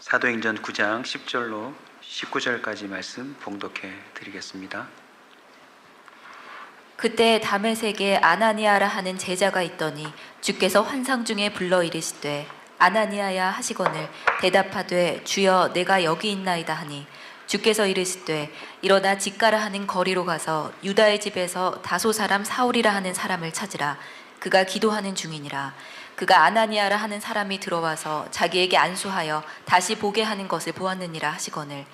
사도행전 9장 10절로 19절까지 말씀 봉독해 드리겠습니다. 그때 다메섹에 아나니아라 하는 제자가 있더니 주께서 환상 중에 불러 이르시되 아나니아야 하시거늘 대답하되 주여 내가 여기 있나이다 하니 주께서 이르시되 일어나 직가라 하는 거리로 가서 유다의 집에서 다소 사람 사울이라 하는 사람을 찾으라. 그가 기도하는 중이니라. 그가 아나니아라 하는 사람이 들어와서 자기에게 안수하여 다시 보게 하는 것을 보았느니라 하시거늘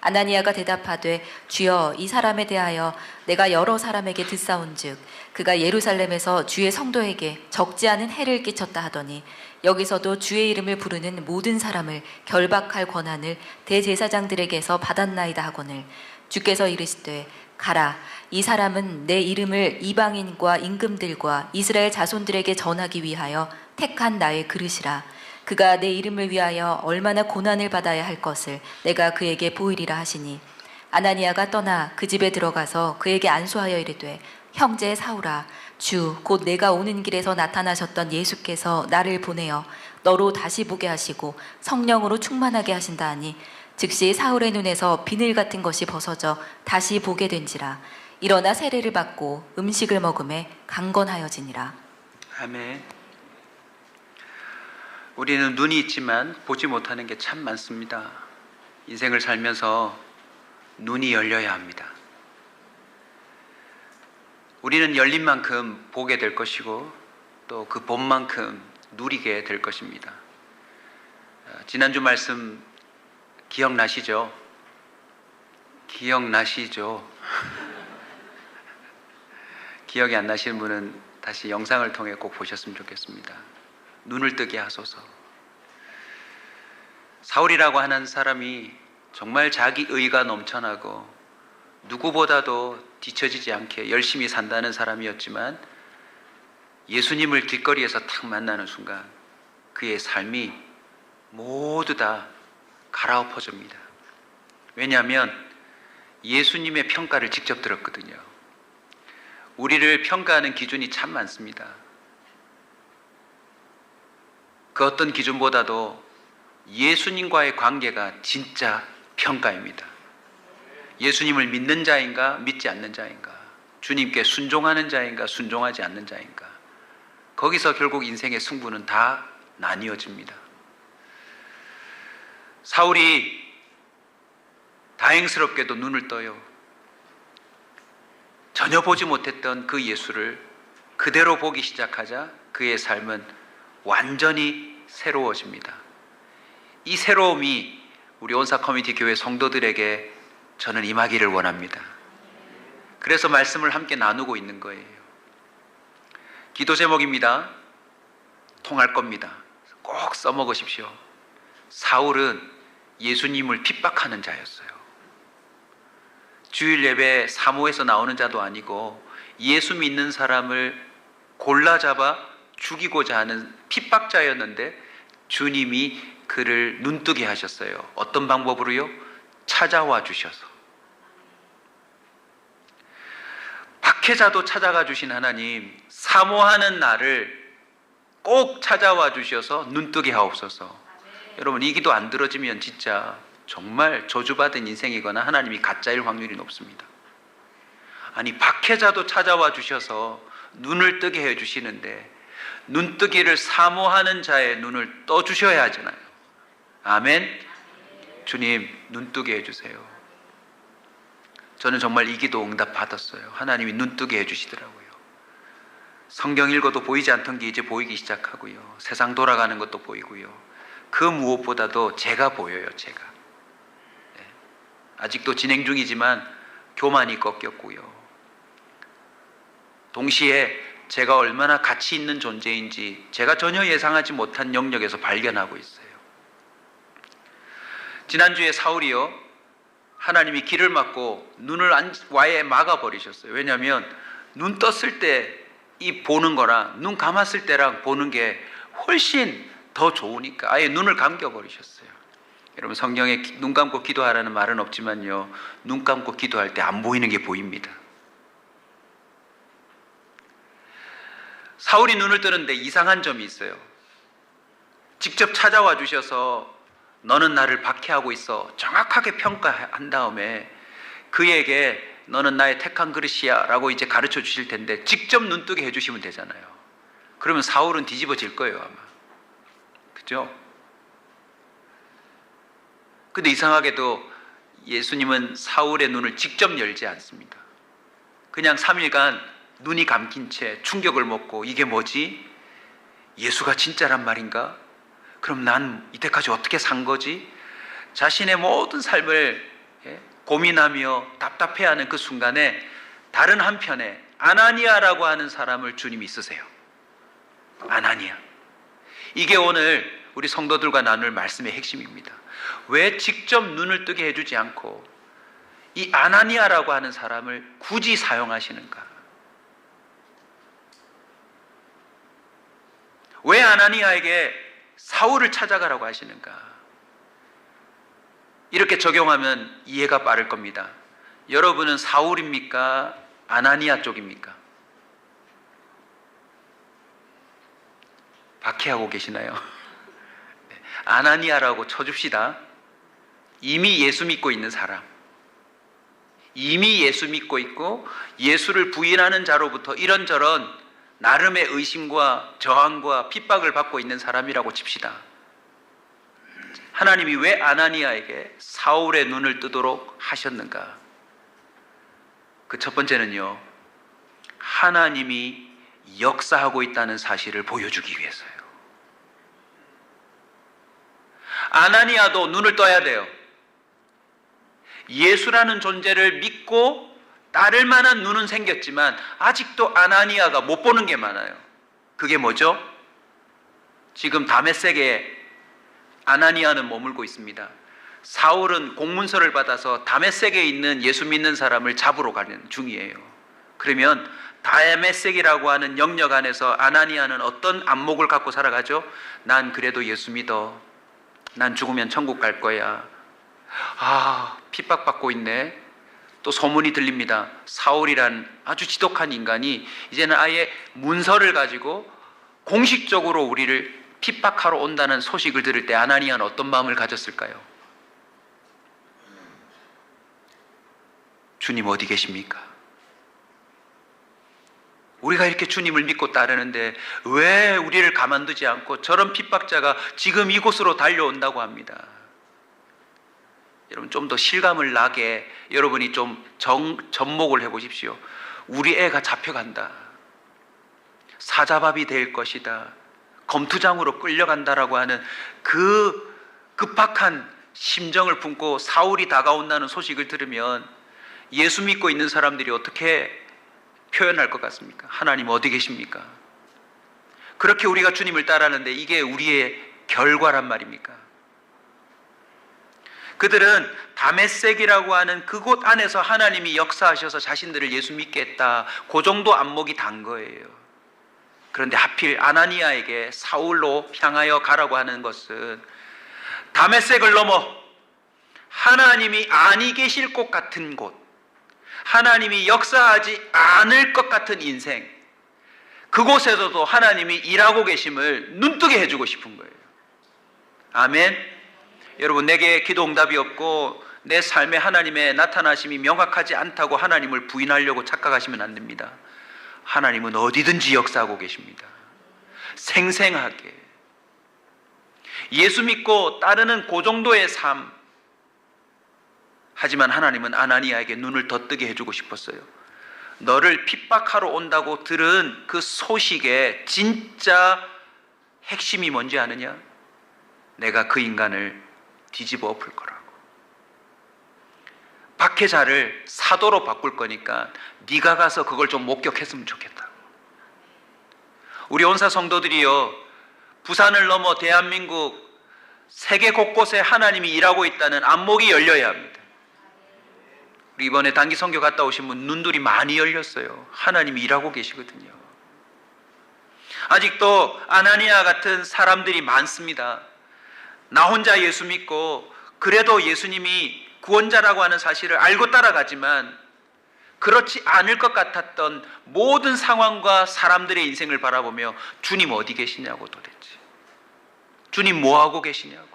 아나니아가 대답하되 주여 이 사람에 대하여 내가 여러 사람에게 듣사온즉 그가 예루살렘에서 주의 성도에게 적지 않은 해를 끼쳤다 하더니 여기서도 주의 이름을 부르는 모든 사람을 결박할 권한을 대제사장들에게서 받았나이다 하거늘 주께서 이르시되 가라. 이 사람은 내 이름을 이방인과 임금들과 이스라엘 자손들에게 전하기 위하여 택한 나의 그릇이라. 그가 내 이름을 위하여 얼마나 고난을 받아야 할 것을 내가 그에게 보이리라 하시니 아나니아가 떠나 그 집에 들어가서 그에게 안수하여 이르되 형제 사울아 주 곧 내가 오는 길에서 나타나셨던 예수께서 나를 보내어 너로 다시 보게 하시고 성령으로 충만하게 하신다 하니 즉시 사울의 눈에서 비늘 같은 것이 벗어져 다시 보게 된지라. 일어나 세례를 받고 음식을 먹음에 강건하여지니라. 아멘. 우리는 눈이 있지만 보지 못하는 게 참 많습니다. 인생을 살면서 눈이 열려야 합니다. 우리는 열린 만큼 보게 될 것이고 또 그 본 만큼 누리게 될 것입니다. 지난주 말씀 기억나시죠? 기억나시죠? 기억이 안 나시는 분은 다시 영상을 통해 꼭 보셨으면 좋겠습니다. 눈을 뜨게 하소서. 사울이라고 하는 사람이 정말 자기 의가 넘쳐나고 누구보다도 뒤처지지 않게 열심히 산다는 사람이었지만 예수님을 길거리에서 탁 만나는 순간 그의 삶이 모두 다 갈아엎어집니다. 왜냐하면 예수님의 평가를 직접 들었거든요. 우리를 평가하는 기준이 참 많습니다. 그 어떤 기준보다도 예수님과의 관계가 진짜 평가입니다. 예수님을 믿는 자인가 믿지 않는 자인가, 주님께 순종하는 자인가 순종하지 않는 자인가, 거기서 결국 인생의 승부는 다 나뉘어집니다. 사울이 다행스럽게도 눈을 떠요. 전혀 보지 못했던 그 예수를 그대로 보기 시작하자 그의 삶은 완전히 새로워집니다. 이 새로움이 우리 온사 커뮤니티 교회 성도들에게 저는 임하기를 원합니다. 그래서 말씀을 함께 나누고 있는 거예요. 기도 제목입니다. 통할 겁니다. 꼭 써먹으십시오. 사울은 예수님을 핍박하는 자였어요. 주일 예배 사모에서 나오는 자도 아니고 예수 믿는 사람을 골라잡아 죽이고자 하는 핍박자였는데 주님이 그를 눈뜨게 하셨어요. 어떤 방법으로요? 찾아와 주셔서. 박해자도 찾아가 주신 하나님, 사모하는 나를 꼭 찾아와 주셔서 눈뜨게 하옵소서. 여러분, 이 기도 안 들어지면 진짜 정말 저주받은 인생이거나 하나님이 가짜일 확률이 높습니다. 아니, 박해자도 찾아와 주셔서 눈을 뜨게 해주시는데 눈뜨기를 사모하는 자의 눈을 떠주셔야 하잖아요. 아멘. 주님, 눈뜨게 해주세요. 저는 정말 이 기도 응답 받았어요. 하나님이 눈뜨게 해주시더라고요. 성경 읽어도 보이지 않던 게 이제 보이기 시작하고요. 세상 돌아가는 것도 보이고요. 그 무엇보다도 제가 보여요. 제가. 아직도 진행 중이지만 교만이 꺾였고요. 동시에 제가 얼마나 가치 있는 존재인지 제가 전혀 예상하지 못한 영역에서 발견하고 있어요. 지난주에 사울이요, 하나님이 길을 막고 눈을 와에 막아버리셨어요. 왜냐하면 눈 떴을 때 이 보는 거랑 눈 감았을 때랑 보는 게 훨씬 더 좋으니까 아예 눈을 감겨버리셨어요. 여러분, 성경에 눈 감고 기도하라는 말은 없지만요, 눈 감고 기도할 때 안 보이는 게 보입니다. 사울이 눈을 뜨는데 이상한 점이 있어요. 직접 찾아와 주셔서 너는 나를 박해하고 있어 정확하게 평가한 다음에 그에게 너는 나의 택한 그릇이야 라고 이제 가르쳐 주실 텐데 직접 눈뜨게 해주시면 되잖아요. 그러면 사울은 뒤집어질 거예요 아마. 그죠? 근데 이상하게도 예수님은 사울의 눈을 직접 열지 않습니다. 그냥 3일간 눈이 감긴 채 충격을 먹고 이게 뭐지? 예수가 진짜란 말인가? 그럼 난 이때까지 어떻게 산 거지? 자신의 모든 삶을 고민하며 답답해하는 그 순간에 다른 한편에 아나니아라고 하는 사람을 주님이 쓰세요. 아나니아. 이게 오늘 우리 성도들과 나눌 말씀의 핵심입니다. 왜 직접 눈을 뜨게 해주지 않고 이 아나니아라고 하는 사람을 굳이 사용하시는가? 왜 아나니아에게 사울을 찾아가라고 하시는가? 이렇게 적용하면 이해가 빠를 겁니다. 여러분은 사울입니까? 아나니아 쪽입니까? 박해하고 계시나요? 아나니아라고 쳐줍시다. 이미 예수 믿고 있는 사람, 이미 예수 믿고 있고 예수를 부인하는 자로부터 이런저런 나름의 의심과 저항과 핍박을 받고 있는 사람이라고 칩시다. 하나님이 왜 아나니아에게 사울의 눈을 뜨도록 하셨는가? 그 첫 번째는요, 하나님이 역사하고 있다는 사실을 보여주기 위해서요. 아나니아도 눈을 떠야 돼요. 예수라는 존재를 믿고 따를 만한 눈은 생겼지만 아직도 아나니아가 못 보는 게 많아요. 그게 뭐죠? 지금 다메섹에 아나니아는 머물고 있습니다. 사울은 공문서를 받아서 다메섹에 있는 예수 믿는 사람을 잡으러 가는 중이에요. 그러면 다메섹이라고 하는 영역 안에서 아나니아는 어떤 안목을 갖고 살아가죠? 난 그래도 예수 믿어. 난 죽으면 천국 갈 거야. 아, 핍박받고 있네. 또 소문이 들립니다. 사울이란 아주 지독한 인간이 이제는 아예 문서를 가지고 공식적으로 우리를 핍박하러 온다는 소식을 들을 때 아나니아는 어떤 마음을 가졌을까요? 주님 어디 계십니까? 우리가 이렇게 주님을 믿고 따르는데 왜 우리를 가만두지 않고 저런 핍박자가 지금 이곳으로 달려온다고 합니다. 여러분 좀 더 실감을 나게 여러분이 좀 접목을 해보십시오. 우리 애가 잡혀간다. 사자밥이 될 것이다. 검투장으로 끌려간다라고 하는 그 급박한 심정을 품고 사울이 다가온다는 소식을 들으면 예수 믿고 있는 사람들이 어떻게 표현할 것 같습니까? 하나님 어디 계십니까? 그렇게 우리가 주님을 따라하는데 이게 우리의 결과란 말입니까? 그들은 다메섹이라고 하는 그곳 안에서 하나님이 역사하셔서 자신들을 예수 믿게 했다. 그 정도 안목이 단 거예요. 그런데 하필 아나니아에게 사울로 향하여 가라고 하는 것은 다메섹을 넘어 하나님이 아니 계실 곳 같은 곳, 하나님이 역사하지 않을 것 같은 인생, 그곳에서도 하나님이 일하고 계심을 눈뜨게 해주고 싶은 거예요. 아멘. 여러분, 내게 기도 응답이 없고 내 삶에 하나님의 나타나심이 명확하지 않다고 하나님을 부인하려고 착각하시면 안 됩니다. 하나님은 어디든지 역사하고 계십니다. 생생하게. 예수 믿고 따르는 그 정도의 삶. 하지만 하나님은 아나니아에게 눈을 더 뜨게 해주고 싶었어요. 너를 핍박하러 온다고 들은 그 소식의 진짜 핵심이 뭔지 아느냐? 내가 그 인간을 뒤집어 엎을 거라고. 박해자를 사도로 바꿀 거니까 네가 가서 그걸 좀 목격했으면 좋겠다고. 우리 온사 성도들이요, 부산을 넘어 대한민국 세계 곳곳에 하나님이 일하고 있다는 안목이 열려야 합니다. 우리 이번에 단기 선교 갔다 오신 분 눈들이 많이 열렸어요. 하나님이 일하고 계시거든요. 아직도 아나니아 같은 사람들이 많습니다. 나 혼자 예수 믿고 그래도 예수님이 구원자라고 하는 사실을 알고 따라가지만 그렇지 않을 것 같았던 모든 상황과 사람들의 인생을 바라보며 주님 어디 계시냐고, 도대체 주님 뭐하고 계시냐고.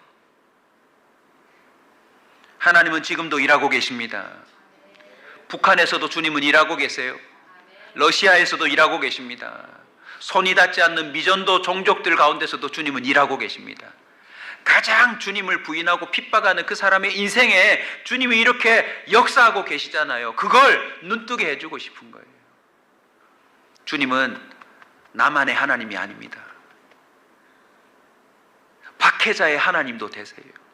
하나님은 지금도 일하고 계십니다. 북한에서도 주님은 일하고 계세요. 러시아에서도 일하고 계십니다. 손이 닿지 않는 미전도 종족들 가운데서도 주님은 일하고 계십니다. 가장 주님을 부인하고 핍박하는 그 사람의 인생에 주님이 이렇게 역사하고 계시잖아요. 그걸 눈뜨게 해주고 싶은 거예요. 주님은 나만의 하나님이 아닙니다. 박해자의 하나님도 되세요.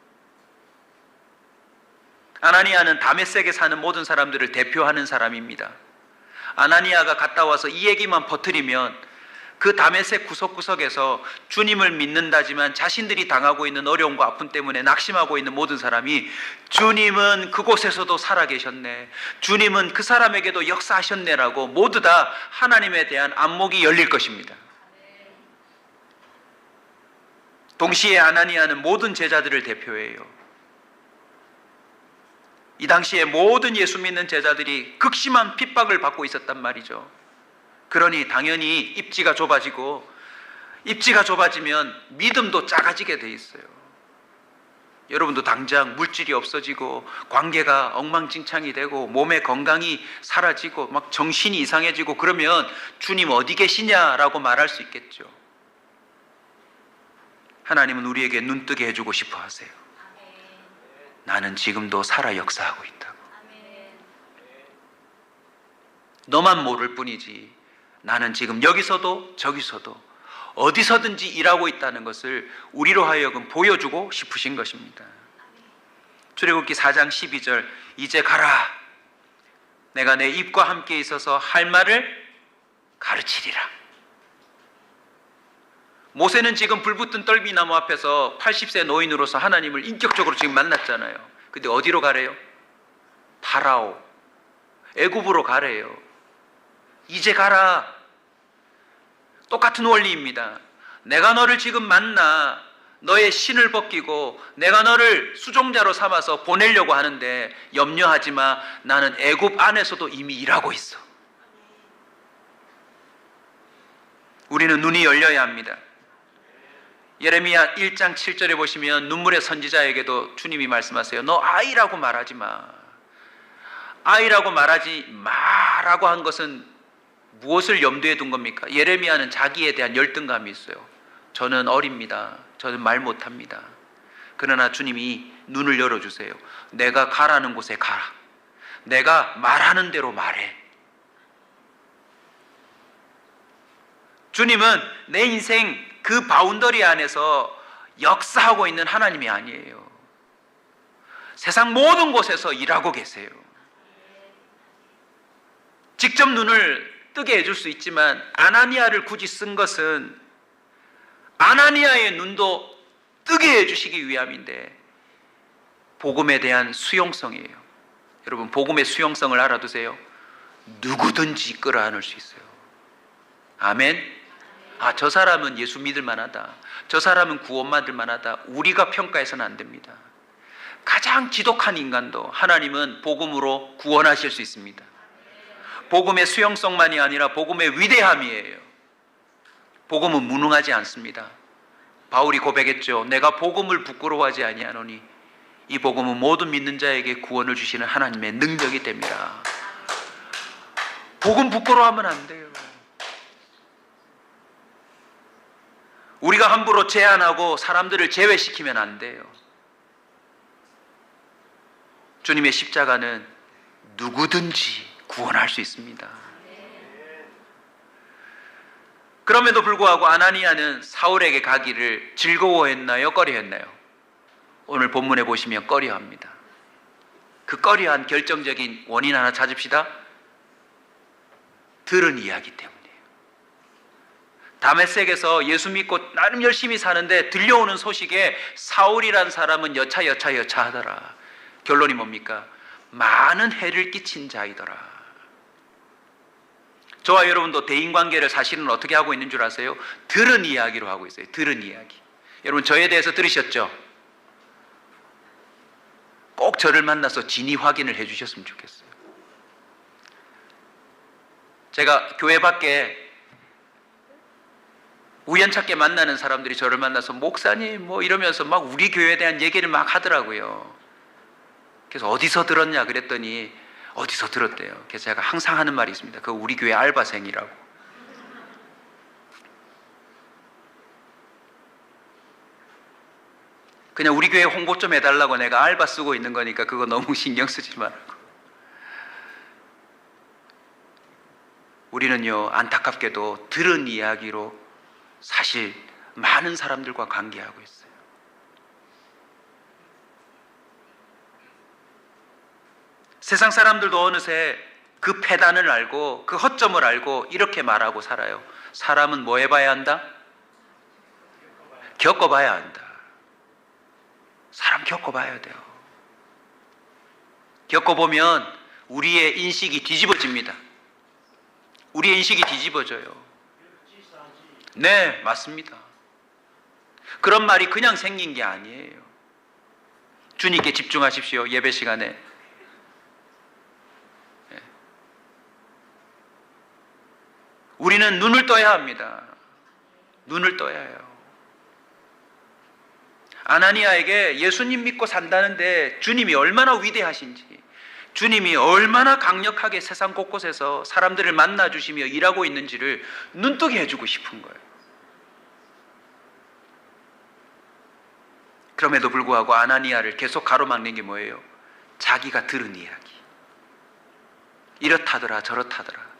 아나니아는 다메섹에 사는 모든 사람들을 대표하는 사람입니다. 아나니아가 갔다 와서 이 얘기만 퍼뜨리면 그 다메섹 구석구석에서 주님을 믿는다지만 자신들이 당하고 있는 어려움과 아픔 때문에 낙심하고 있는 모든 사람이 주님은 그곳에서도 살아계셨네, 주님은 그 사람에게도 역사하셨네라고 모두 다 하나님에 대한 안목이 열릴 것입니다. 동시에 아나니아는 모든 제자들을 대표해요. 이 당시에 모든 예수 믿는 제자들이 극심한 핍박을 받고 있었단 말이죠. 그러니 당연히 입지가 좁아지고, 입지가 좁아지면 믿음도 작아지게 돼 있어요. 여러분도 당장 물질이 없어지고 관계가 엉망진창이 되고 몸의 건강이 사라지고 막 정신이 이상해지고 그러면 주님 어디 계시냐라고 말할 수 있겠죠. 하나님은 우리에게 눈뜨게 해주고 싶어 하세요. 나는 지금도 살아 역사하고 있다고. 너만 모를 뿐이지 나는 지금 여기서도 저기서도 어디서든지 일하고 있다는 것을 우리로 하여금 보여주고 싶으신 것입니다. 출애굽기 4장 12절, 이제 가라. 내가 내 입과 함께 있어서 할 말을 가르치리라. 모세는 지금 불붙은 떨비나무 앞에서 80세 노인으로서 하나님을 인격적으로 지금 만났잖아요. 근데 어디로 가래요? 파라오, 애굽으로 가래요. 이제 가라. 똑같은 원리입니다. 내가 너를 지금 만나 너의 신을 벗기고 내가 너를 수종자로 삼아서 보내려고 하는데 염려하지 마. 나는 애굽 안에서도 이미 일하고 있어. 우리는 눈이 열려야 합니다. 예레미야 1장 7절에 보시면 눈물의 선지자에게도 주님이 말씀하세요. 너 아이라고 말하지 마. 아이라고 말하지 마라고 한 것은 무엇을 염두에 둔 겁니까? 예레미야는 자기에 대한 열등감이 있어요. 저는 어립니다. 저는 말 못합니다. 그러나 주님이 눈을 열어주세요. 내가 가라는 곳에 가라. 내가 말하는 대로 말해. 주님은 내 인생 그 바운더리 안에서 역사하고 있는 하나님이 아니에요. 세상 모든 곳에서 일하고 계세요. 직접 눈을 뜨게 해줄 수 있지만 아나니아를 굳이 쓴 것은 아나니아의 눈도 뜨게 해주시기 위함인데 복음에 대한 수용성이에요. 여러분, 복음의 수용성을 알아두세요. 누구든지 끌어안을 수 있어요. 아멘. 아, 저 사람은 예수 믿을 만하다. 저 사람은 구원받을 만하다. 우리가 평가해서는 안 됩니다. 가장 지독한 인간도 하나님은 복음으로 구원하실 수 있습니다. 복음의 수용성만이 아니라 복음의 위대함이에요. 복음은 무능하지 않습니다. 바울이 고백했죠. 내가 복음을 부끄러워하지 아니하노니 이 복음은 모든 믿는 자에게 구원을 주시는 하나님의 능력이 됩니다. 복음 부끄러워하면 안 돼요. 우리가 함부로 제한하고 사람들을 제외시키면 안 돼요. 주님의 십자가는 누구든지 구원할 수 있습니다. 그럼에도 불구하고 아나니아는 사울에게 가기를 즐거워했나요? 꺼려했나요? 오늘 본문에 보시면 꺼려합니다. 그 꺼려한 결정적인 원인 하나 찾읍시다. 들은 이야기 때문이에요. 다메섹에서 예수 믿고 나름 열심히 사는데 들려오는 소식에 사울이란 사람은 여차하더라. 결론이 뭡니까? 많은 해를 끼친 자이더라. 저와 여러분도 대인관계를 사실은 어떻게 하고 있는 줄 아세요? 들은 이야기로 하고 있어요. 들은 이야기. 여러분, 저에 대해서 들으셨죠? 꼭 저를 만나서 진위 확인을 해주셨으면 좋겠어요. 제가 교회 밖에 우연찮게 만나는 사람들이 저를 만나서 목사님 뭐 이러면서 막 우리 교회에 대한 얘기를 막 하더라고요. 그래서 어디서 들었냐 그랬더니 어디서 들었대요. 그래서 제가 항상 하는 말이 있습니다. 그 우리 교회 알바생이라고. 그냥 우리 교회 홍보 좀 해달라고 내가 알바 쓰고 있는 거니까 그거 너무 신경 쓰지 말라고. 우리는요, 안타깝게도 들은 이야기로 사실 많은 사람들과 관계하고 있어요. 세상 사람들도 어느새 그 패단을 알고 그 허점을 알고 이렇게 말하고 살아요. 사람은 뭐 해봐야 한다? 겪어봐야 한다. 사람 겪어봐야 돼요. 겪어보면 우리의 인식이 뒤집어집니다. 우리의 인식이 뒤집어져요. 네, 맞습니다. 그런 말이 그냥 생긴 게 아니에요. 주님께 집중하십시오. 예배 시간에. 우리는 눈을 떠야 합니다. 눈을 떠야 해요. 아나니아에게 예수님 믿고 산다는데 주님이 얼마나 위대하신지, 주님이 얼마나 강력하게 세상 곳곳에서 사람들을 만나주시며 일하고 있는지를 눈뜨게 해주고 싶은 거예요. 그럼에도 불구하고 아나니아를 계속 가로막는 게 뭐예요? 자기가 들은 이야기. 이렇다더라 저렇다더라.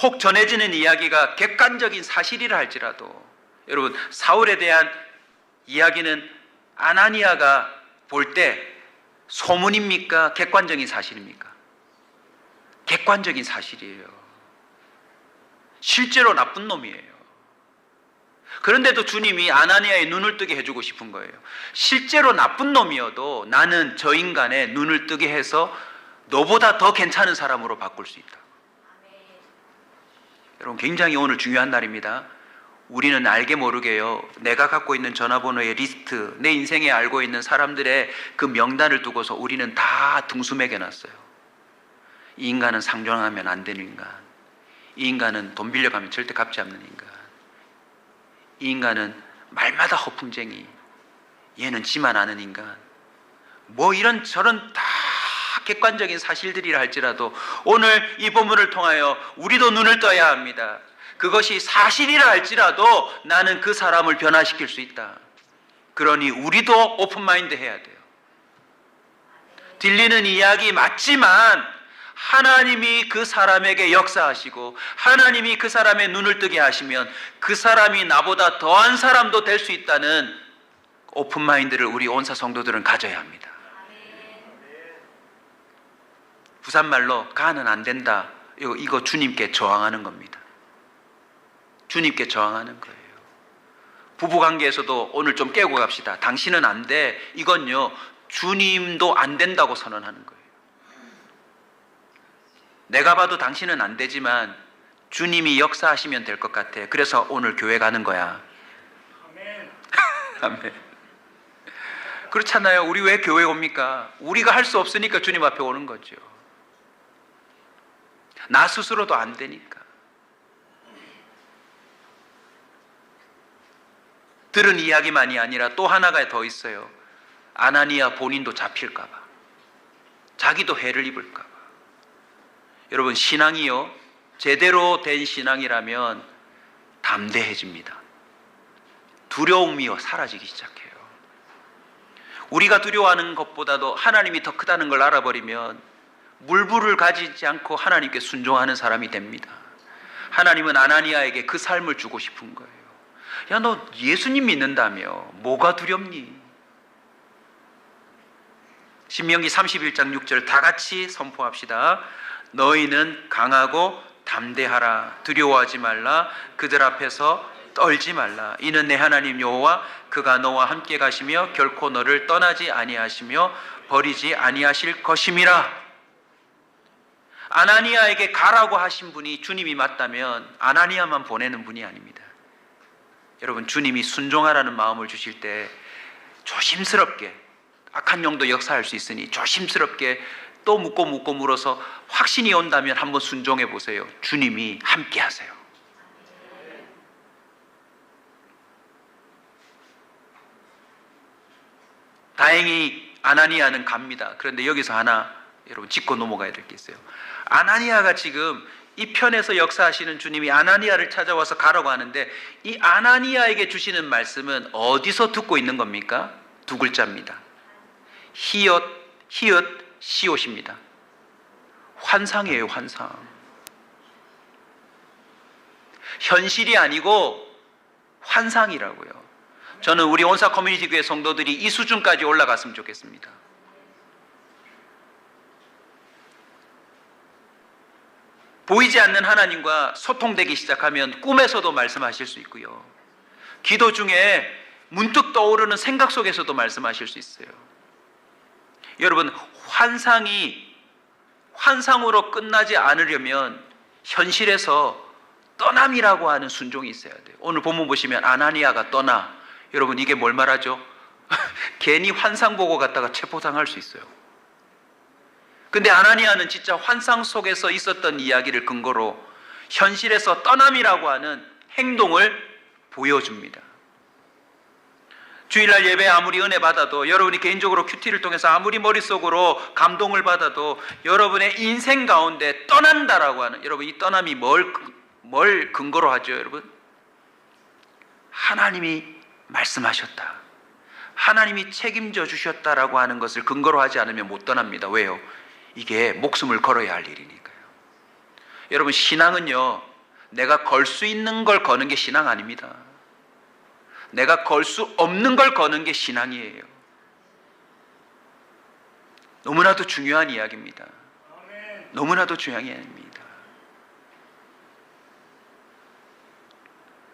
혹 전해지는 이야기가 객관적인 사실이라 할지라도 여러분, 사울에 대한 이야기는 아나니아가 볼 때 소문입니까? 객관적인 사실입니까? 객관적인 사실이에요. 실제로 나쁜 놈이에요. 그런데도 주님이 아나니아의 눈을 뜨게 해주고 싶은 거예요. 실제로 나쁜 놈이어도 나는 저 인간의 눈을 뜨게 해서 너보다 더 괜찮은 사람으로 바꿀 수 있다. 여러분, 굉장히 오늘 중요한 날입니다. 우리는 알게 모르게요, 내가 갖고 있는 전화번호의 리스트, 내 인생에 알고 있는 사람들의 그 명단을 두고서 우리는 다 등수매겨 놨어요. 이 인간은 상종하면 안 되는 인간, 이 인간은 돈 빌려가면 절대 갚지 않는 인간, 이 인간은 말마다 허풍쟁이, 얘는 지만 아는 인간, 뭐 이런 저런 다 객관적인 사실들이라 할지라도 오늘 이 본문을 통하여 우리도 눈을 떠야 합니다. 그것이 사실이라 할지라도 나는 그 사람을 변화시킬 수 있다. 그러니 우리도 오픈마인드 해야 돼요. 들리는 이야기 맞지만 하나님이 그 사람에게 역사하시고 하나님이 그 사람의 눈을 뜨게 하시면 그 사람이 나보다 더한 사람도 될 수 있다는 오픈마인드를 우리 온사 성도들은 가져야 합니다. 부산말로 가는 안 된다, 이거 주님께 저항하는 겁니다. 주님께 저항하는 거예요. 부부관계에서도 오늘 좀 깨고 갑시다. 당신은 안 돼, 이건요 주님도 안 된다고 선언하는 거예요. 내가 봐도 당신은 안 되지만 주님이 역사하시면 될 것 같아. 그래서 오늘 교회 가는 거야. 아멘. 아멘. 그렇잖아요. 우리 왜 교회 옵니까? 우리가 할 수 없으니까 주님 앞에 오는 거죠. 나 스스로도 안 되니까. 들은 이야기만이 아니라 또 하나가 더 있어요. 아나니아 본인도 잡힐까 봐, 자기도 해를 입을까 봐. 여러분, 신앙이요, 제대로 된 신앙이라면 담대해집니다. 두려움이 사라지기 시작해요. 우리가 두려워하는 것보다도 하나님이 더 크다는 걸 알아버리면 물부를 가지지 않고 하나님께 순종하는 사람이 됩니다. 하나님은 아나니아에게 그 삶을 주고 싶은 거예요. 야, 너 예수님 믿는다며 뭐가 두렵니? 신명기 31장 6절 다 같이 선포합시다. 너희는 강하고 담대하라. 두려워하지 말라. 그들 앞에서 떨지 말라. 이는 내 하나님 여호와 그가 너와 함께 가시며 결코 너를 떠나지 아니하시며 버리지 아니하실 것임이라. 아나니아에게 가라고 하신 분이 주님이 맞다면 아나니아만 보내는 분이 아닙니다. 여러분, 주님이 순종하라는 마음을 주실 때 조심스럽게, 악한 영도 역사할 수 있으니 조심스럽게 또 묻고 물어서 확신이 온다면 한번 순종해 보세요. 주님이 함께 하세요. 다행히 아나니아는 갑니다. 그런데 여기서 하나 여러분 짚고 넘어가야 될 게 있어요. 아나니아가 지금 이 편에서 역사하시는 주님이 아나니아를 찾아와서 가라고 하는데, 이 아나니아에게 주시는 말씀은 어디서 듣고 있는 겁니까? 두 글자입니다. 히읗 시옷입니다. 환상이에요, 환상. 현실이 아니고 환상이라고요. 저는 우리 온사 커뮤니티 교회 성도들이 이 수준까지 올라갔으면 좋겠습니다. 보이지 않는 하나님과 소통되기 시작하면 꿈에서도 말씀하실 수 있고요. 기도 중에 문득 떠오르는 생각 속에서도 말씀하실 수 있어요. 여러분, 환상으로 끝나지 않으려면 현실에서 떠남이라고 하는 순종이 있어야 돼요. 오늘 본문 보시면 아나니아가 떠나. 여러분, 이게 뭘 말하죠? 괜히 환상 보고 갔다가 체포당할 수 있어요. 근데 아나니아는 진짜 환상 속에서 있었던 이야기를 근거로 현실에서 떠남이라고 하는 행동을 보여줍니다. 주일날 예배 아무리 은혜 받아도, 여러분이 개인적으로 큐티를 통해서 아무리 머릿속으로 감동을 받아도 여러분의 인생 가운데 떠난다라고 하는, 여러분 이 떠남이 뭘 근거로 하죠, 여러분? 하나님이 말씀하셨다, 하나님이 책임져 주셨다라고 하는 것을 근거로 하지 않으면 못 떠납니다. 왜요? 이게 목숨을 걸어야 할 일이니까요. 여러분, 신앙은요, 내가 걸 수 있는 걸 거는 게 신앙 아닙니다. 내가 걸 수 없는 걸 거는 게 신앙이에요. 너무나도 중요한 이야기입니다. 너무나도 중요한 이야기입니다.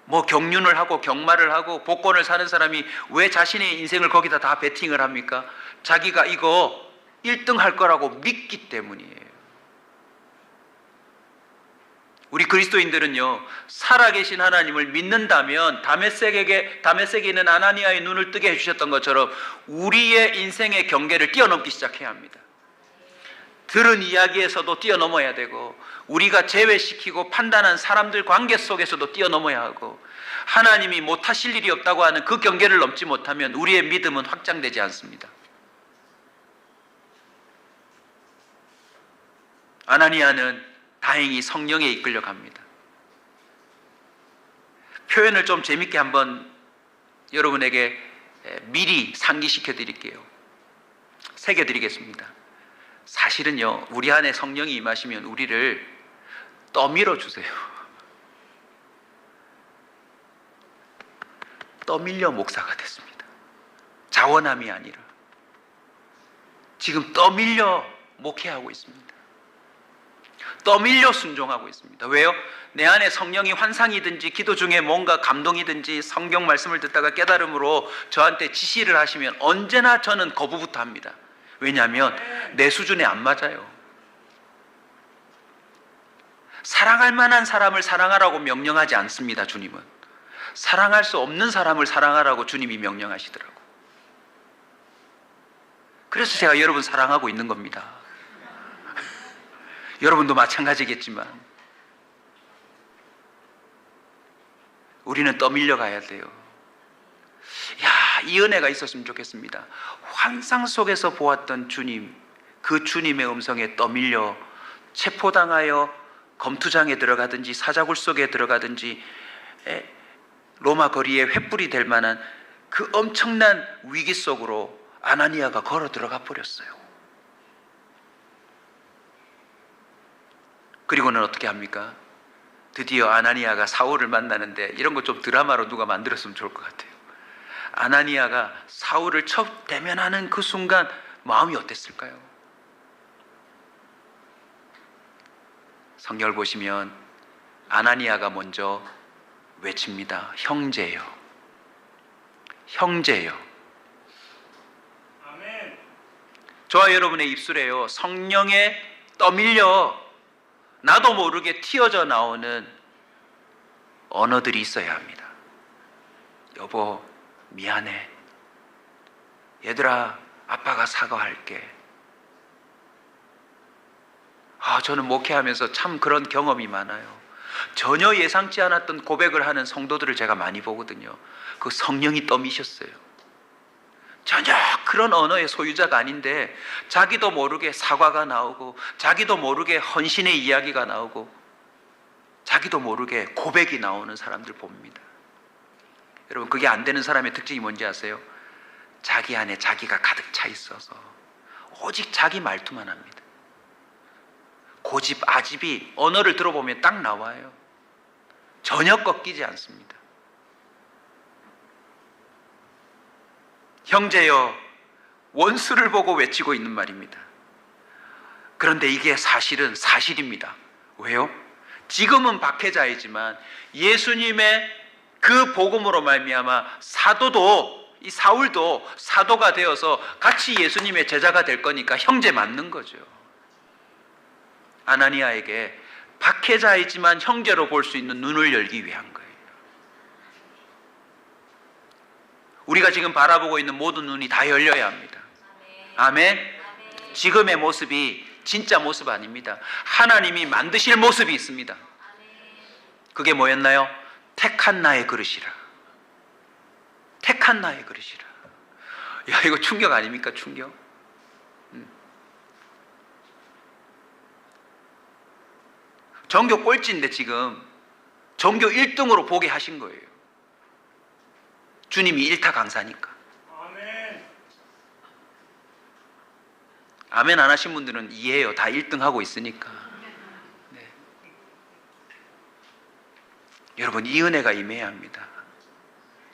뭐 경륜을 하고 경마를 하고 복권을 사는 사람이 왜 자신의 인생을 거기다 다 베팅을 합니까? 자기가 이거 1등 할 거라고 믿기 때문이에요. 우리 그리스도인들은요, 살아계신 하나님을 믿는다면 다메섹에 있는 아나니아의 눈을 뜨게 해주셨던 것처럼 우리의 인생의 경계를 뛰어넘기 시작해야 합니다. 들은 이야기에서도 뛰어넘어야 되고, 우리가 제외시키고 판단한 사람들 관계 속에서도 뛰어넘어야 하고, 하나님이 못하실 일이 없다고 하는 그 경계를 넘지 못하면 우리의 믿음은 확장되지 않습니다. 아나니아는 다행히 성령에 이끌려 갑니다. 표현을 좀 재밌게 한번 여러분에게 미리 상기시켜 드릴게요. 새겨 드리겠습니다. 사실은요, 우리 안에 성령이 임하시면 우리를 떠밀어 주세요. 떠밀려 목사가 됐습니다. 자원함이 아니라 지금 떠밀려 목회하고 있습니다. 떠밀려 순종하고 있습니다. 왜요? 내 안에 성령이 환상이든지 기도 중에 뭔가 감동이든지 성경 말씀을 듣다가 깨달음으로 저한테 지시를 하시면 언제나 저는 거부부터 합니다. 왜냐하면 내 수준에 안 맞아요. 사랑할 만한 사람을 사랑하라고 명령하지 않습니다. 주님은 사랑할 수 없는 사람을 사랑하라고 주님이 명령하시더라고요. 그래서 제가 여러분 사랑하고 있는 겁니다. 여러분도 마찬가지겠지만 우리는 떠밀려 가야 돼요. 이 은혜가 있었으면 좋겠습니다. 환상 속에서 보았던 주님, 그 주님의 음성에 떠밀려 체포당하여 검투장에 들어가든지 사자굴 속에 들어가든지 로마 거리에 횃불이 될 만한 그 엄청난 위기 속으로 아나니아가 걸어 들어가 버렸어요. 그리고는 어떻게 합니까? 드디어 아나니아가 사울을 만나는데, 이런 거 좀 드라마로 누가 만들었으면 좋을 것 같아요. 아나니아가 사울을 첫 대면하는 그 순간 마음이 어땠을까요? 성경을 보시면 아나니아가 먼저 외칩니다. 형제요. 형제요. 아멘. 저와 여러분의 입술에요, 성령에 떠밀려 나도 모르게 튀어져 나오는 언어들이 있어야 합니다. 여보, 미안해. 얘들아, 아빠가 사과할게. 저는 목회하면서 참 그런 경험이 많아요. 전혀 예상치 않았던 고백을 하는 성도들을 제가 많이 보거든요. 그 성령이 떠미셨어요. 전혀 그런 언어의 소유자가 아닌데 자기도 모르게 사과가 나오고 자기도 모르게 헌신의 이야기가 나오고 자기도 모르게 고백이 나오는 사람들 봅니다. 여러분, 그게 안 되는 사람의 특징이 뭔지 아세요? 자기 안에 자기가 가득 차 있어서 오직 자기 말투만 합니다. 고집, 아집이 언어를 들어보면 딱 나와요. 전혀 꺾이지 않습니다. 형제여, 원수를 보고 외치고 있는 말입니다. 그런데 이게 사실입니다. 왜요? 지금은 박해자이지만 예수님의 그 복음으로 말미암아 이 사울도 사도가 되어서 같이 예수님의 제자가 될 거니까 형제 맞는 거죠. 아나니아에게 박해자이지만 형제로 볼 수 있는 눈을 열기 위한 거예요. 우리가 지금 바라보고 있는 모든 눈이 다 열려야 합니다. 아멘. 지금의 모습이 진짜 모습 아닙니다. 하나님이 만드실 모습이 있습니다. 그게 뭐였나요? 택한 나의 그릇이라. 택한 나의 그릇이라. 야, 이거 충격 아닙니까? 충격. 전교 꼴찌인데 지금 전교 1등으로 보게 하신 거예요. 주님이 1타 강사니까. 아멘. 아멘 안 하신 분들은 이해해요. 다 1등 하고 있으니까. 네. 여러분, 이 은혜가 임해야 합니다.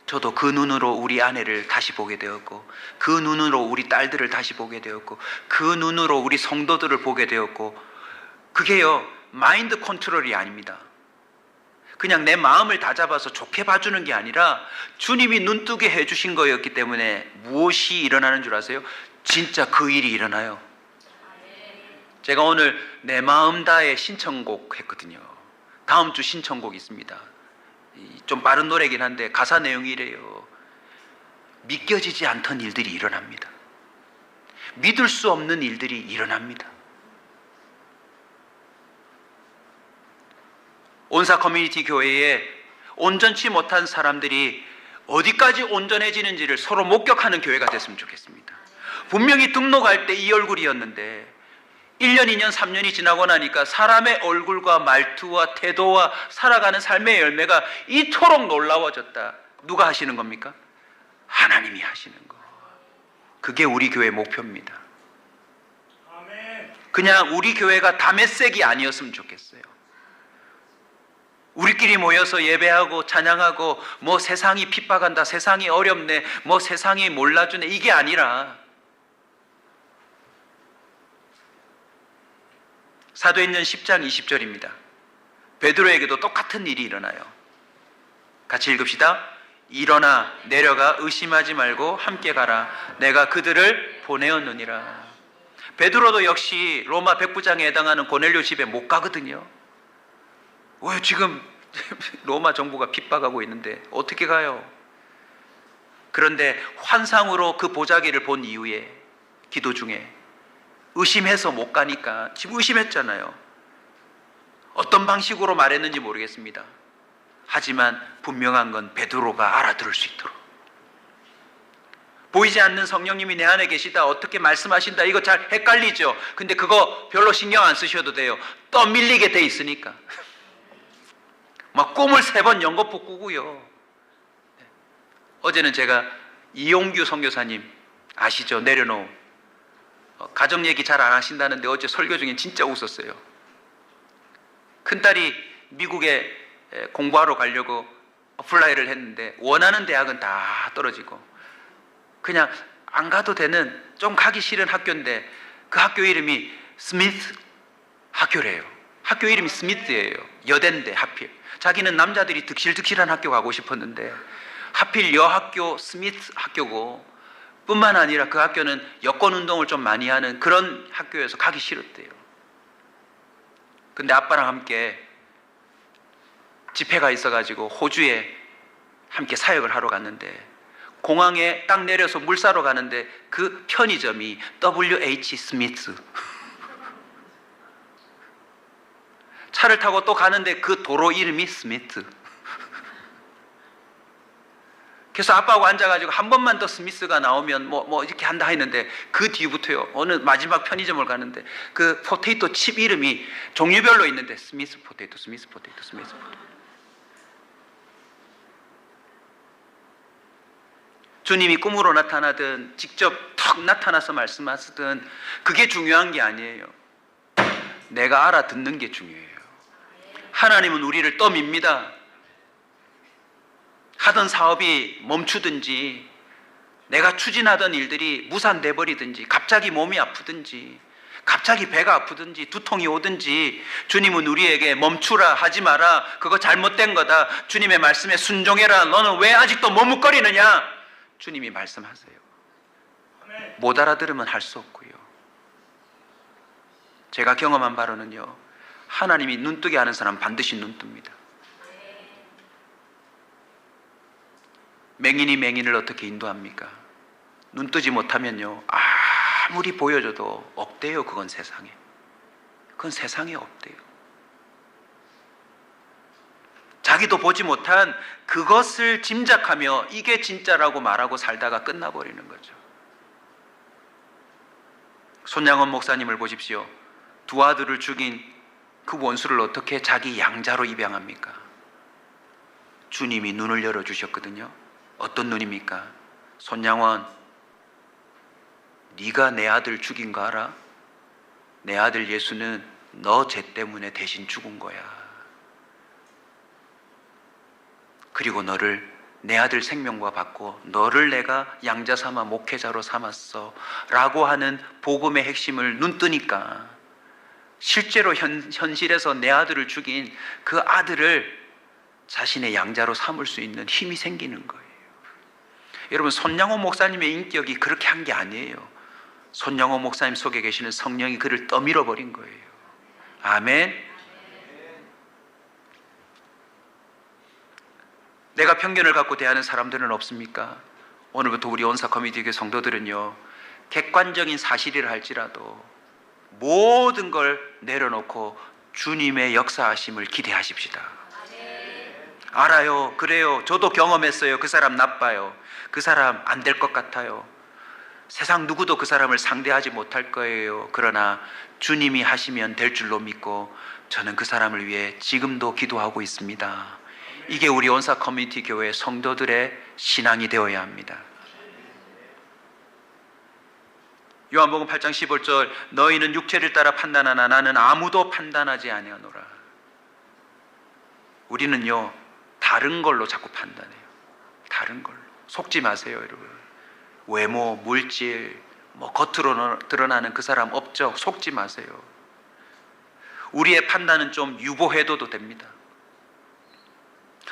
저도 그 눈으로 우리 아내를 다시 보게 되었고, 그 눈으로 우리 딸들을 다시 보게 되었고, 그 눈으로 우리 성도들을 보게 되었고, 그게요, 마인드 컨트롤이 아닙니다. 그냥 내 마음을 다잡아서 좋게 봐주는 게 아니라 주님이 눈뜨게 해주신 거였기 때문에 무엇이 일어나는 줄 아세요? 진짜 그 일이 일어나요. 제가 오늘 내 마음 다해 신청곡 했거든요. 다음 주 신청곡 있습니다. 좀 빠른 노래긴 한데 가사 내용이 이래요. 믿겨지지 않던 일들이 일어납니다. 믿을 수 없는 일들이 일어납니다. 온사 커뮤니티 교회에 온전치 못한 사람들이 어디까지 온전해지는지를 서로 목격하는 교회가 됐으면 좋겠습니다. 분명히 등록할 때 이 얼굴이었는데 1년, 2년, 3년이 지나고 나니까 사람의 얼굴과 말투와 태도와 살아가는 삶의 열매가 이토록 놀라워졌다. 누가 하시는 겁니까? 하나님이 하시는 거. 그게 우리 교회의 목표입니다. 그냥 우리 교회가 다메섹이 아니었으면 좋겠어요. 우리끼리 모여서 예배하고 찬양하고 뭐 세상이 핍박한다, 세상이 어렵네, 뭐 세상이 몰라주네, 이게 아니라 사도행전 10장 20절입니다. 베드로에게도 똑같은 일이 일어나요. 같이 읽읍시다. 일어나 내려가 의심하지 말고 함께 가라. 내가 그들을 보내었느니라. 베드로도 역시 로마 백부장에 해당하는 고넬료 집에 못 가거든요. 왜 지금 로마 정부가 핍박하고 있는데 어떻게 가요? 그런데 환상으로 그 보자기를 본 이후에 기도 중에 의심해서 못 가니까 지금 의심했잖아요. 어떤 방식으로 말했는지 모르겠습니다. 하지만 분명한 건 베드로가 알아들을 수 있도록, 보이지 않는 성령님이 내 안에 계시다, 어떻게 말씀하신다, 이거 잘 헷갈리죠. 근데 그거 별로 신경 안 쓰셔도 돼요. 떠밀리게 돼 있으니까. 막 꿈을 3번 연거푸 꾸고요. 어제는 제가 이용규 선교사님 아시죠? 내려놓음 가정 얘기 잘 안 하신다는데 어제 설교 중에 진짜 웃었어요. 큰딸이 미국에 공부하러 가려고 어플라이를 했는데 원하는 대학은 다 떨어지고 그냥 안 가도 되는 좀 가기 싫은 학교인데 그 학교 이름이 스미스 학교래요. 학교 이름이 스미스예요. 여대인데 하필 자기는 남자들이 득실득실한 학교 가고 싶었는데 하필 여학교 스미스 학교고 뿐만 아니라 그 학교는 여권 운동을 좀 많이 하는 그런 학교여서 가기 싫었대요. 근데 아빠랑 함께 집회가 있어가지고 호주에 함께 사역을 하러 갔는데 공항에 딱 내려서 물 사러 가는데 그 편의점이 WH 스미스. 차를 타고 또 가는데 그 도로 이름이 스미스. 그래서 아빠하고 앉아가지고 한 번만 더 스미스가 나오면 뭐 이렇게 한다 했는데 그 뒤부터요. 어느 마지막 편의점을 가는데 그 포테이토 칩 이름이 종류별로 있는데 스미스 포테이토, 스미스 포테이토, 스미스 포테이토. 주님이 꿈으로 나타나든 직접 턱 나타나서 말씀하시든 그게 중요한 게 아니에요. 내가 알아듣는 게 중요해요. 하나님은 우리를 떠밉니다. 하던 사업이 멈추든지 내가 추진하던 일들이 무산돼 버리든지 갑자기 몸이 아프든지 갑자기 배가 아프든지 두통이 오든지 주님은 우리에게 멈추라, 하지 마라, 그거 잘못된 거다, 주님의 말씀에 순종해라, 너는 왜 아직도 머뭇거리느냐, 주님이 말씀하세요. 못 알아들으면 할 수 없고요. 제가 경험한 바로는요, 하나님이 눈뜨게 하는 사람 반드시 눈뜹니다. 맹인이 맹인을 어떻게 인도합니까? 눈뜨지 못하면요, 아무리 보여줘도 없대요. 그건 세상에. 그건 세상에 없대요. 자기도 보지 못한 그것을 짐작하며 이게 진짜라고 말하고 살다가 끝나버리는 거죠. 손양원 목사님을 보십시오. 두 아들을 죽인 그 원수를 어떻게 자기 양자로 입양합니까? 주님이 눈을 열어주셨거든요. 어떤 눈입니까? 손양원, 네가 내 아들 죽인 거 알아? 내 아들 예수는 너 죄 때문에 대신 죽은 거야. 그리고 너를 내 아들 생명과 받고 너를 내가 양자 삼아 목회자로 삼았어 라고 하는 복음의 핵심을 눈 뜨니까 실제로 현실에서 내 아들을 죽인 그 아들을 자신의 양자로 삼을 수 있는 힘이 생기는 거예요. 여러분, 손양호 목사님의 인격이 그렇게 한 게 아니에요. 손양호 목사님 속에 계시는 성령이 그를 떠밀어 버린 거예요. 아멘. 내가 편견을 갖고 대하는 사람들은 없습니까? 오늘부터 우리 온사 커뮤니티 성도들은요, 객관적인 사실이라 할지라도 모든 걸 내려놓고 주님의 역사하심을 기대하십시다. 알아요. 그래요. 저도 경험했어요. 그 사람 나빠요. 그 사람 안 될 것 같아요. 세상 누구도 그 사람을 상대하지 못할 거예요. 그러나 주님이 하시면 될 줄로 믿고 저는 그 사람을 위해 지금도 기도하고 있습니다. 이게 우리 온사 커뮤니티 교회 성도들의 신앙이 되어야 합니다. 요한복음 8장 15절, 너희는 육체를 따라 판단하나 나는 아무도 판단하지 아니하노라. 우리는요, 다른 걸로 자꾸 판단해요. 다른 걸로. 속지 마세요, 여러분. 외모, 물질, 겉으로 드러나는 그 사람 업적 속지 마세요. 우리의 판단은 좀 유보해둬도 됩니다.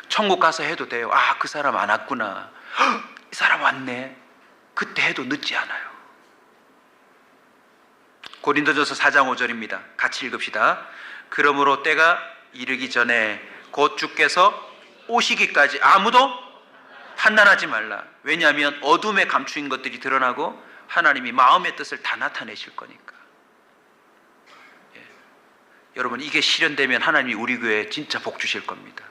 천국 가서 해도 돼요. 그 사람 안 왔구나. 이 사람 왔네. 그때 해도 늦지 않아요. 고린도전서 4장 5절입니다. 같이 읽읍시다. 그러므로 때가 이르기 전에 곧 주께서 오시기까지 아무도 판단하지 말라. 왜냐하면 어둠에 감추인 것들이 드러나고 하나님이 마음의 뜻을 다 나타내실 거니까. 여러분, 이게 실현되면 하나님이 우리 교회에 진짜 복 주실 겁니다.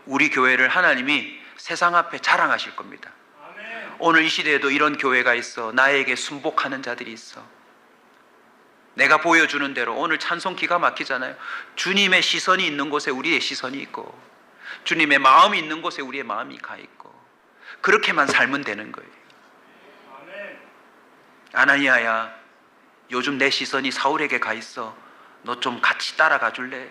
우리 교회를 하나님이 세상 앞에 자랑하실 겁니다. 오늘 이 시대에도 이런 교회가 있어. 나에게 순복하는 자들이 있어. 내가 보여주는 대로. 오늘 찬송 기가 막히잖아요. 주님의 시선이 있는 곳에 우리의 시선이 있고 주님의 마음이 있는 곳에 우리의 마음이 가 있고 그렇게만 살면 되는 거예요. 아나니아야, 요즘 내 시선이 사울에게 가 있어. 너 좀 같이 따라가 줄래?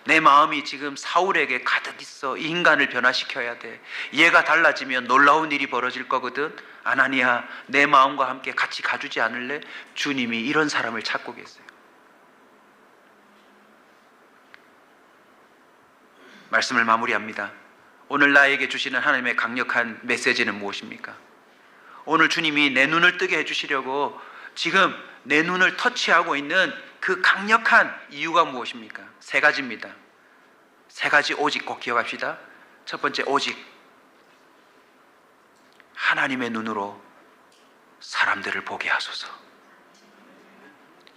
내 마음이 지금 사울에게 가득 있어. 이 인간을 변화시켜야 돼. 얘가 달라지면 놀라운 일이 벌어질 거거든. 아나니아, 내 마음과 함께 같이 가주지 않을래? 주님이 이런 사람을 찾고 계세요. 말씀을 마무리합니다. 오늘 나에게 주시는 하나님의 강력한 메시지는 무엇입니까? 오늘 주님이 내 눈을 뜨게 해주시려고 지금 내 눈을 터치하고 있는 그 강력한 이유가 무엇입니까? 세 가지입니다. 세 가지 오직 꼭 기억합시다. 첫 번째, 오직. 하나님의 눈으로 사람들을 보게 하소서.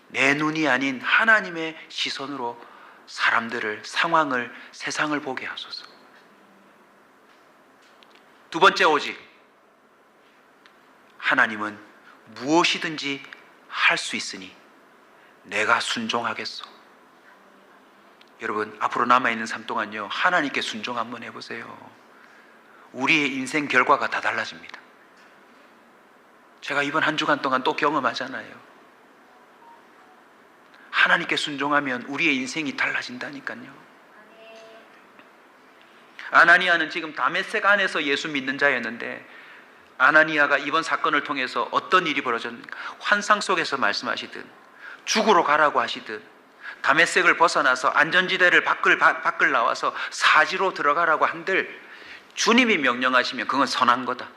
내 눈이 아닌 하나님의 시선으로 사람들을, 상황을, 세상을 보게 하소서. 두 번째 오직. 하나님은 무엇이든지 할 수 있으니 내가 순종하겠소. 여러분, 앞으로 남아있는 삶 동안요, 하나님께 순종 한번 해보세요. 우리의 인생 결과가 다 달라집니다. 제가 이번 한 주간 동안 또 경험하잖아요. 하나님께 순종하면 우리의 인생이 달라진다니까요. 아나니아는 지금 다메섹 안에서 예수 믿는 자였는데, 아나니아가 이번 사건을 통해서 어떤 일이 벌어졌는가? 환상 속에서 말씀하시듯, 죽으러 가라고 하시듯, 다메섹을 벗어나서 안전지대를 밖을 나와서 사지로 들어가라고 한들, 주님이 명령하시면 그건 선한 거다.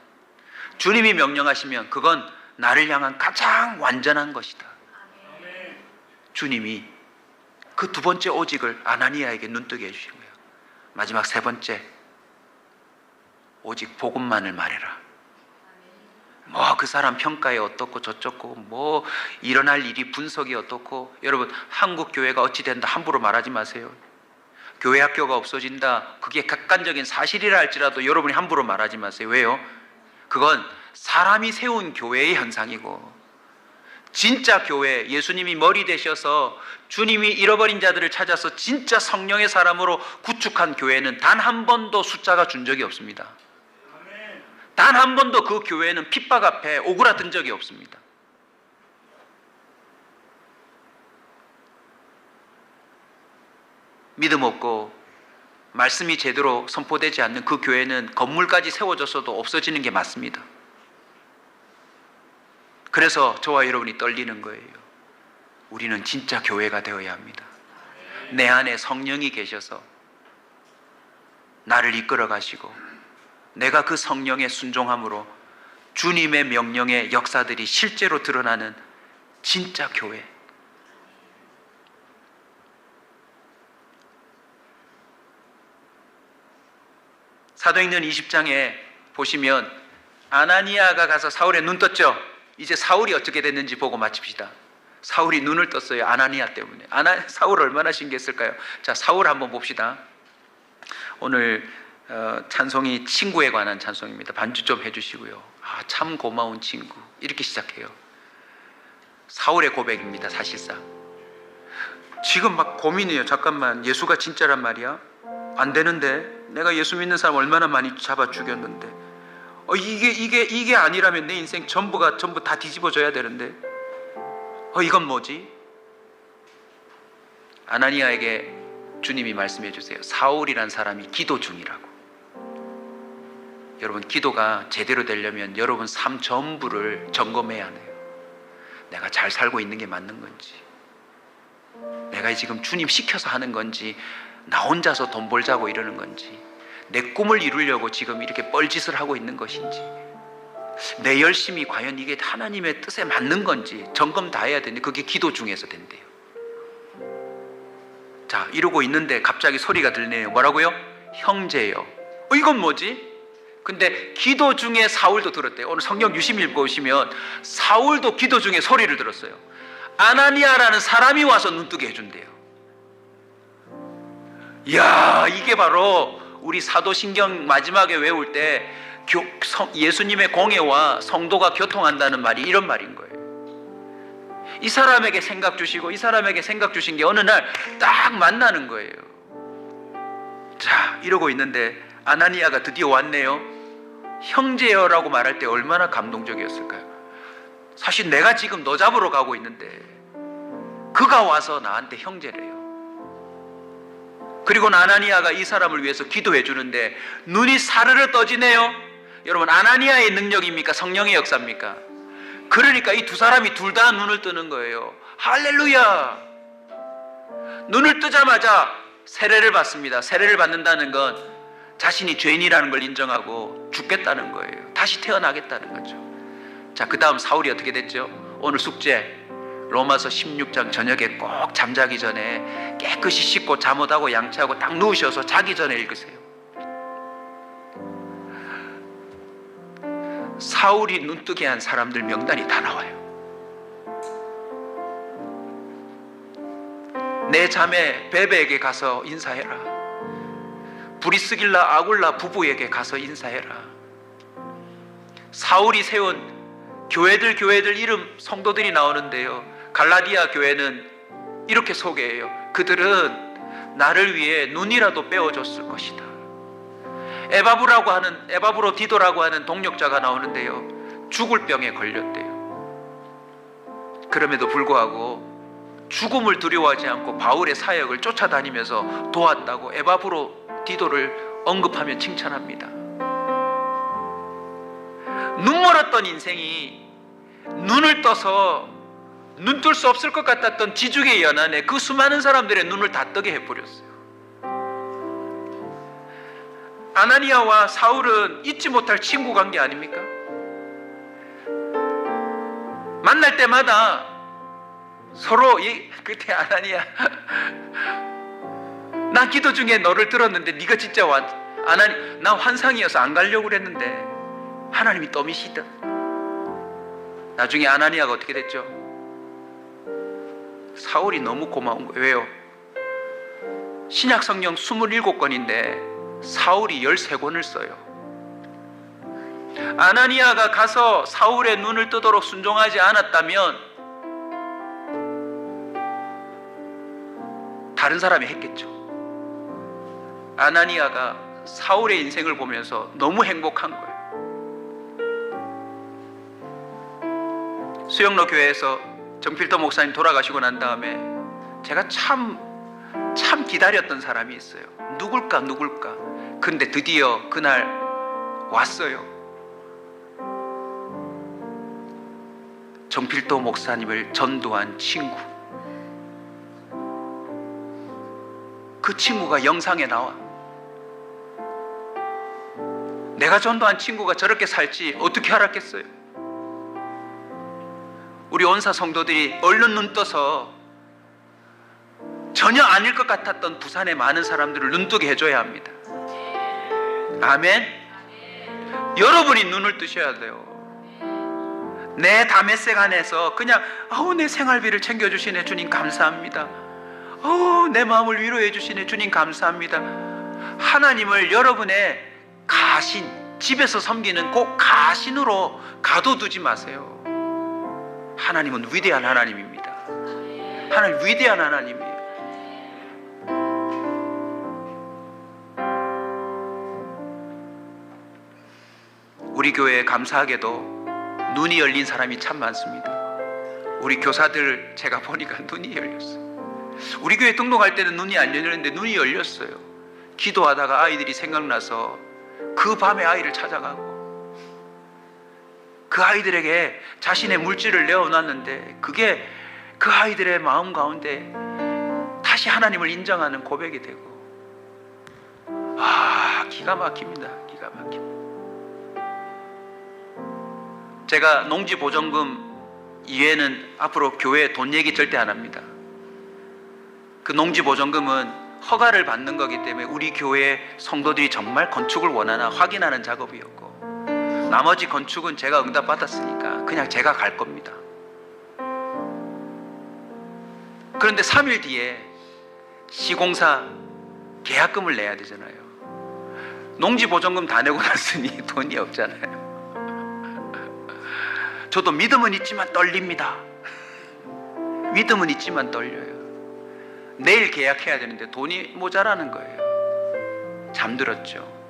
주님이 명령하시면 그건 나를 향한 가장 완전한 것이다. 주님이 그 두 번째 오직을 아나니아에게 눈뜨게 해주신 거예요. 마지막 세 번째, 오직 복음만을 말해라. 뭐 그 사람 평가에 어떻고 저쩌고, 뭐 일어날 일이 분석이 어떻고. 여러분, 한국 교회가 어찌 된다 함부로 말하지 마세요. 교회 학교가 없어진다, 그게 객관적인 사실이라 할지라도 여러분이 함부로 말하지 마세요. 왜요? 그건 사람이 세운 교회의 현상이고, 진짜 교회, 예수님이 머리 되셔서 주님이 잃어버린 자들을 찾아서 진짜 성령의 사람으로 구축한 교회는 단 한 번도 숫자가 준 적이 없습니다. 단 한 번도 그 교회는 핍박 앞에 오그라든 적이 없습니다. 믿음 없고 말씀이 제대로 선포되지 않는 그 교회는 건물까지 세워졌어도 없어지는 게 맞습니다. 그래서 저와 여러분이 떨리는 거예요. 우리는 진짜 교회가 되어야 합니다. 내 안에 성령이 계셔서 나를 이끌어 가시고, 내가 그 성령의 순종함으로 주님의 명령의 역사들이 실제로 드러나는 진짜 교회. 사도행전 20장에 보시면 아나니아가 가서 사울의 눈 떴죠. 이제 사울이 어떻게 됐는지 보고 마칩시다. 사울이 눈을 떴어요. 아나니아 때문에. 사울 얼마나 신기했을까요? 자, 사울 한번 봅시다. 오늘 찬송이 친구에 관한 찬송입니다. 반주 좀 해주시고요. 참 고마운 친구. 이렇게 시작해요. 사울의 고백입니다. 사실상 지금 막 고민이에요. 잠깐만, 예수가 진짜란 말이야? 안 되는데, 내가 예수 믿는 사람 얼마나 많이 잡아 죽였는데, 이게 아니라면 내 인생 전부 다 뒤집어져야 되는데, 이건 뭐지? 아나니아에게 주님이 말씀해 주세요. 사울이란 사람이 기도 중이라고. 여러분, 기도가 제대로 되려면 여러분 삶 전부를 점검해야 해요. 내가 잘 살고 있는 게 맞는 건지, 내가 지금 주님 시켜서 하는 건지, 나 혼자서 돈 벌자고 이러는 건지, 내 꿈을 이루려고 지금 이렇게 뻘짓을 하고 있는 것인지, 내 열심이 과연 이게 하나님의 뜻에 맞는 건지 점검 다 해야 되는데, 그게 기도 중에서 된대요. 자, 이러고 있는데 갑자기 소리가 들리네요. 뭐라고요? 형제요. 이건 뭐지? 근데 기도 중에 사울도 들었대요. 오늘 성경 유심히 읽어보시면 사울도 기도 중에 소리를 들었어요. 아나니아라는 사람이 와서 눈뜨게 해준대요. 이야, 이게 바로 우리 사도신경 마지막에 외울 때 예수님의 공예와 성도가 교통한다는 말이 이런 말인 거예요. 이 사람에게 생각 주시고 이 사람에게 생각 주신 게 어느 날 딱 만나는 거예요. 자, 이러고 있는데 아나니아가 드디어 왔네요. 형제여라고 말할 때 얼마나 감동적이었을까요? 사실 내가 지금 너 잡으러 가고 있는데 그가 와서 나한테 형제래요. 그리고 아나니아가 이 사람을 위해서 기도해 주는데 눈이 사르르 떠지네요. 여러분, 아나니아의 능력입니까? 성령의 역사입니까? 그러니까 이 두 사람이 둘 다 눈을 뜨는 거예요. 할렐루야! 눈을 뜨자마자 세례를 받습니다. 세례를 받는다는 건 자신이 죄인이라는 걸 인정하고 죽겠다는 거예요. 다시 태어나겠다는 거죠. 자, 그 다음 사울이 어떻게 됐죠? 오늘 숙제 로마서 16장 저녁에 꼭 잠자기 전에 깨끗이 씻고 잠옷하고 양치하고 딱 누우셔서 자기 전에 읽으세요. 사울이 눈뜨게 한 사람들 명단이 다 나와요. 내 자매 베베에게 가서 인사해라. 브리스길라 아굴라 부부에게 가서 인사해라. 사울이 세운 교회들 이름 성도들이 나오는데요, 갈라디아 교회는 이렇게 소개해요. 그들은 나를 위해 눈이라도 빼어줬을 것이다. 에바브로 디도라고 하는 동력자가 나오는데요, 죽을 병에 걸렸대요. 그럼에도 불구하고 죽음을 두려워하지 않고 바울의 사역을 쫓아다니면서 도왔다고 에바브로 디도를 언급하며 칭찬합니다. 눈 멀었던 인생이 눈을 떠서 눈 뜰 수 없을 것 같았던 지죽의 연한에 그 수많은 사람들의 눈을 다 뜨게 해버렸어요. 아나니아와 사울은 잊지 못할 친구 관계 아닙니까? 만날 때마다 서로 그때 아나니아 나 기도 중에 너를 들었는데 네가 진짜 나 환상이어서 안 가려고 그랬는데 하나님이 떠미시다. 나중에 아나니아가 어떻게 됐죠? 사울이 너무 고마운 거예요. 왜요? 신약 성경 27권인데 사울이 13권을 써요. 아나니아가 가서 사울의 눈을 뜨도록 순종하지 않았다면 다른 사람이 했겠죠. 아나니아가 사울의 인생을 보면서 너무 행복한 거예요. 수영로 교회에서 정필도 목사님 돌아가시고 난 다음에 제가 참 기다렸던 사람이 있어요. 누굴까? 근데 드디어 그날 왔어요. 정필도 목사님을 전도한 친구. 그 친구가 영상에 나와. 내가 전도한 친구가 저렇게 살지 어떻게 알았겠어요? 우리 원사 성도들이 얼른 눈 떠서 전혀 아닐 것 같았던 부산의 많은 사람들을 눈뜨게 해줘야 합니다. 아멘. 여러분이 눈을 뜨셔야 돼요. 내 다메섹 안에서 그냥 내 생활비를 챙겨주시네 주님 감사합니다. 내 마음을 위로해 주시네 주님 감사합니다. 하나님을 여러분의 가신, 집에서 섬기는 꼭 가신으로 가둬두지 마세요. 하나님은 위대한 하나님입니다. 하나님 위대한 하나님이에요. 우리 교회에 감사하게도 눈이 열린 사람이 참 많습니다. 우리 교사들 제가 보니까 눈이 열렸어요. 우리 교회 등록할 때는 눈이 안 열렸는데 눈이 열렸어요. 기도하다가 아이들이 생각나서 그 밤에 아이를 찾아가고 그 아이들에게 자신의 물질을 내어놨는데 그게 그 아이들의 마음 가운데 다시 하나님을 인정하는 고백이 되고, 기가 막힙니다. 기가 막힙니다. 제가 농지보전금 이외에는 앞으로 교회 돈 얘기 절대 안 합니다. 그 농지보전금은 허가를 받는 거기 때문에 우리 교회 성도들이 정말 건축을 원하나 확인하는 작업이었고, 나머지 건축은 제가 응답받았으니까 그냥 제가 갈 겁니다. 그런데 3일 뒤에 시공사 계약금을 내야 되잖아요. 농지보전금 다 내고 났으니 돈이 없잖아요. 저도 믿음은 있지만 떨립니다. 믿음은 있지만 떨려요. 내일 계약해야 되는데 돈이 모자라는 거예요. 잠들었죠.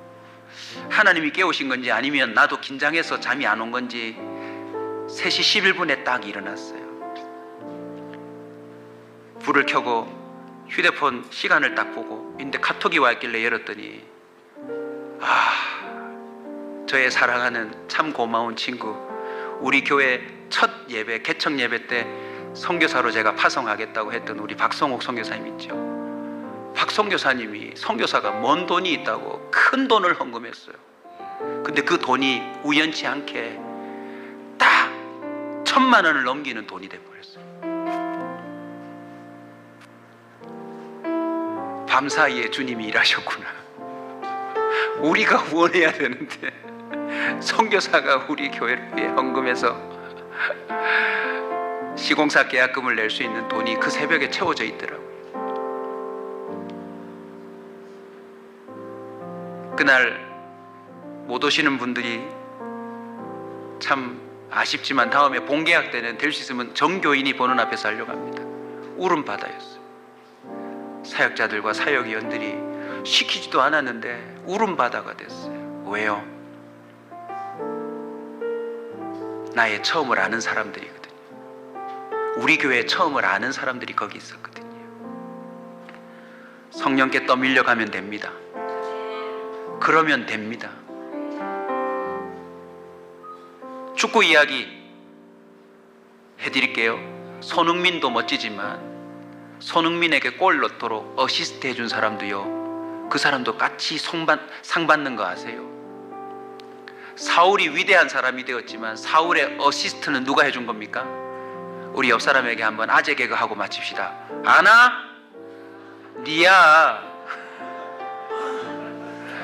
하나님이 깨우신 건지 아니면 나도 긴장해서 잠이 안 온 건지 3시 11분에 딱 일어났어요. 불을 켜고 휴대폰 시간을 딱 보고 근데 카톡이 와 있길래 열었더니 저의 사랑하는 참 고마운 친구, 우리 교회 첫 예배, 개척 예배 때 선교사로 제가 파송하겠다고 했던 우리 박성옥 선교사님 있죠. 박 선교사님이 선교사가 뭔 돈이 있다고 큰 돈을 헌금했어요. 근데 그 돈이 우연치 않게 딱 1,000만 원을 넘기는 돈이 돼버렸어요. 밤사이에 주님이 일하셨구나. 우리가 후원해야 되는데 선교사가 우리 교회를 위해 헌금해서 시공사 계약금을 낼 수 있는 돈이 그 새벽에 채워져 있더라고요. 그날 못 오시는 분들이 참 아쉽지만 다음에 본계약 때는 될 수 있으면 정교인이 보는 앞에서 하려고 합니다. 울음바다였어요. 사역자들과 사역위원들이 시키지도 않았는데 울음바다가 됐어요. 왜요? 나의 처음을 아는 사람들이거든요. 우리 교회 처음을 아는 사람들이 거기 있었거든요. 성령께 떠밀려 가면 됩니다. 그러면 됩니다. 축구 이야기 해드릴게요. 손흥민도 멋지지만 손흥민에게 골 넣도록 어시스트 해준 사람도요, 그 사람도 같이 상 받는 거 아세요? 사울이 위대한 사람이 되었지만 사울의 어시스트는 누가 해준 겁니까? 우리 옆 사람에게 한번 아재 개그 하고 마칩시다. 아나? 니야.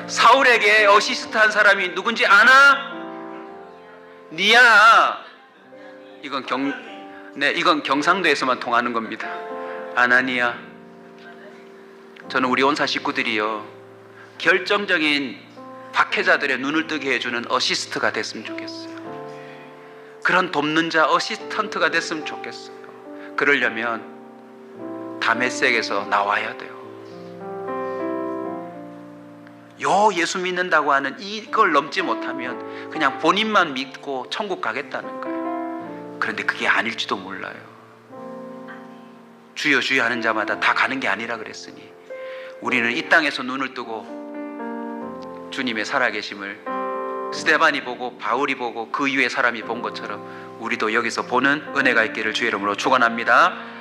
사울에게 어시스트 한 사람이 누군지 아나? 니야. 이건 경상도에서만 통하는 겁니다. 아나니야. 저는 우리 온사 식구들이요, 결정적인 박해자들의 눈을 뜨게 해주는 어시스트가 됐으면 좋겠어요. 그런 돕는 자, 어시스턴트가 됐으면 좋겠어요. 그러려면 다메섹에서 나와야 돼요. 요 예수 믿는다고 하는 이걸 넘지 못하면 그냥 본인만 믿고 천국 가겠다는 거예요. 그런데 그게 아닐지도 몰라요. 주여 주여 하는 자마다 다 가는 게 아니라 그랬으니 우리는 이 땅에서 눈을 뜨고 주님의 살아계심을 스데반이 보고 바울이 보고 그 이후의 사람이 본 것처럼 우리도 여기서 보는 은혜가 있기를 주의 이름으로 축원합니다.